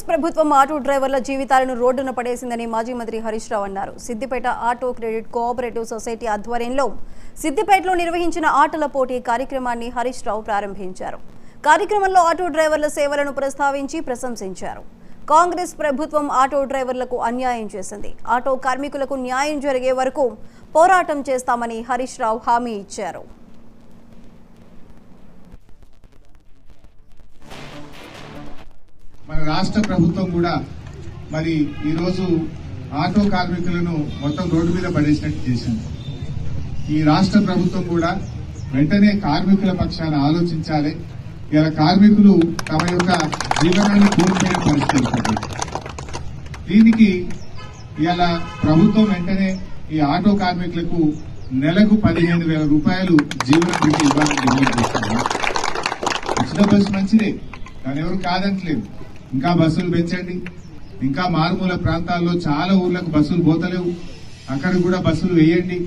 ప్రభుత్వం ఆటో డ్రైవర్ల జీవితాలను రోడ్డున పడేసిందని మాజీ మంత్రి హరీష్ రావు అన్నారు. Siddipet auto credit cooperative society ఆధ్వర్యంలో సిద్దిపేటలో నిర్వహించిన ఆటల పోటీ కార్యక్రమాన్ని హరీష్ రావు ప్రారంభించారు. కార్యక్రమంలో ఆటో డ్రైవర్ల సేవలను ప్రస్తావించి ప్రశంసించారు. కాంగ్రెస్ ప్రభుత్వం ఆటో డ్రైవర్లకు అన్యాయం చేసింది. ఆటో కార్మికులకు న్యాయం జరిగే వరకు పోరాటం చేస్తామని హరీష్ రావు హామీ ఇచ్చారు. మన రాష్ట్ర ప్రభుత్వం కూడా మరి ఈరోజు ఆటో కార్మికులను మొత్తం రోడ్డు మీద పడేసినట్టు చేసింది. ఈ రాష్ట్ర ప్రభుత్వం కూడా వెంటనే కార్మికుల పక్షాన ఆలోచించాలి. ఇలా కార్మికులు తమ యొక్క జీవనాన్ని కోల్పోయే పరిస్థితి. దీనికి ఇలా ప్రభుత్వం వెంటనే ఈ ఆటో కార్మికులకు నెలకు 15,000 రూపాయలు జీవన భృతి ఇవ్వాలని డిమాండ్ చేస్తున్నారు. ఉచిత బస్సు మంచిదే, దాని ఎవరు కాదంటలేదు. ఇంకా బస్సులు పెంచండి. ఇంకా మారుమూల ప్రాంతాల్లో చాలా ఊర్లకు బస్సులు పోతలేవు, అక్కడ కూడా బస్సులు వేయండి.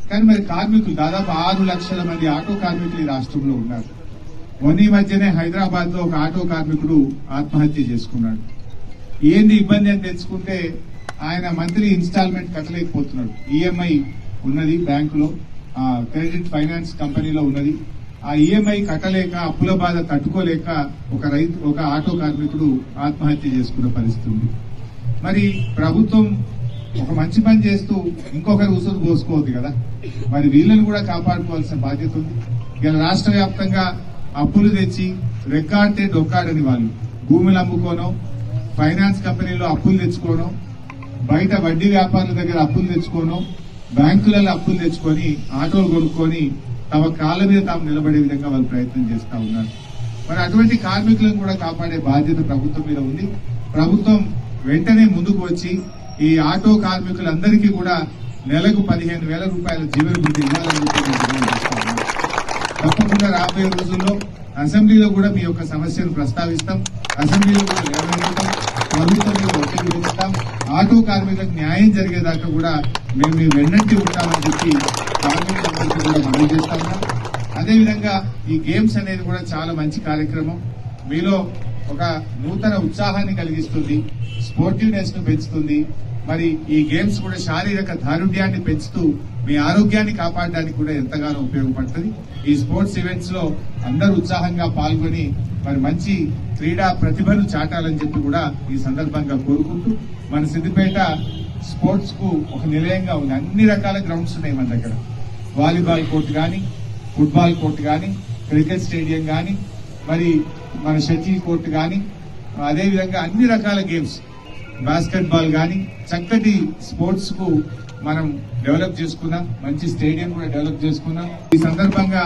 కానీ మరి కార్మికులు దాదాపు 6 లక్షల మంది ఆటో కార్మికులు ఈ రాష్ట్రంలో ఉన్నారు. మొన్న మధ్యనే హైదరాబాద్ లో ఒక ఆటో కార్మికుడు ఆత్మహత్య చేసుకున్నాడు. ఏంది ఇబ్బంది అని తెలుసుకుంటే ఆయన మంత్లీ ఇన్స్టాల్మెంట్ కట్టలేకపోతున్నాడు. ఈఎంఐ ఉన్నది బ్యాంకులో, క్రెడిట్ ఫైనాన్స్ కంపెనీలో ఉన్నది. ఆ ఈఎంఐ కట్టలేక అప్పుల బాధ తట్టుకోలేక ఒక ఆటో కార్మికుడు ఆత్మహత్య చేసుకున్న పరిస్థితి ఉంది. మరి ప్రభుత్వం ఒక మంచి పని చేస్తూ ఇంకొకరు ఉసురు పోసుకోవద్దు కదా, మరి వీళ్ళని కూడా కాపాడుకోవాల్సిన బాధ్యత ఉంది. ఇలా రాష్ట్ర వ్యాప్తంగా అప్పులు తెచ్చి రెక్కాడితే డొక్కాడని వాళ్ళు భూములు అమ్ముకోనో, ఫైనాన్స్ కంపెనీలో అప్పులు తెచ్చుకోనో, బయట వడ్డీ వ్యాపారుల దగ్గర అప్పులు తెచ్చుకోనో, బ్యాంకులలో అప్పులు తెచ్చుకొని ఆటోలు కొనుక్కొని తమ కాళ్ళ మీద తాము నిలబడే విధంగా వాళ్ళు ప్రయత్నం చేస్తా ఉన్నారు. మరి అటువంటి కార్మికులను కూడా కాపాడే బాధ్యత ప్రభుత్వం మీద ఉంది. ప్రభుత్వం వెంటనే ముందుకు వచ్చి ఈ ఆటో కార్మికులందరికీ కూడా నెలకు 15,000 రూపాయల జీవన భృతి ఇవ్వాలని చెప్పి తప్పకుండా రాబోయే రోజుల్లో అసెంబ్లీలో కూడా మీ యొక్క సమస్యను ప్రస్తావిస్తాం. అసెంబ్లీలో కూడా లేవనెత్తుతాం, ప్రభుత్వం మీద ఒత్తిడి పెంచుతాం. ఆటో కార్మికులకు న్యాయం జరిగేదాకా కూడా మేము మీ వెన్నంటి ఉంటామని చెప్పి కార్మికులందరికీ కూడా మనవి చేస్తా ఉన్నాం. అదేవిధంగా ఈ గేమ్స్ అనేది కూడా చాలా మంచి కార్యక్రమం. మీలో ఒక నూతన ఉత్సాహాన్ని కలిగిస్తుంది, స్పోర్టివ్నెస్ ను పెంచుతుంది. మరి ఈ గేమ్స్ కూడా శారీరక దారుఢ్యాన్ని పెంచుతూ మీ ఆరోగ్యాన్ని కాపాడడానికి కూడా ఎంతగానో ఉపయోగపడుతుంది. ఈ స్పోర్ట్స్ ఈవెంట్స్ లో అందరూ ఉత్సాహంగా పాల్గొని మరి మంచి క్రీడా ప్రతిభను చాటాలని చెప్పి కూడా ఈ సందర్భంగా కోరుకుంటూ, మన సిద్దిపేట స్పోర్ట్స్ కు ఒక నిలయంగా ఉంది. అన్ని రకాల గ్రౌండ్స్ ఉన్నాయి మన దగ్గర. వాలీబాల్ కోర్టు కానీ, ఫుట్బాల్ కోర్టు కానీ, క్రికెట్ స్టేడియం కానీ, మరి మన షటిల్ కోర్టు కానీ, అదేవిధంగా అన్ని రకాల గేమ్స్, బాస్కెట్ బాల్ కానీ చక్కటి స్పోర్ట్స్ కు మనం డెవలప్ చేసుకున్నాం. మంచి స్టేడియం కూడా డెవలప్ చేసుకున్నాం. ఈ సందర్భంగా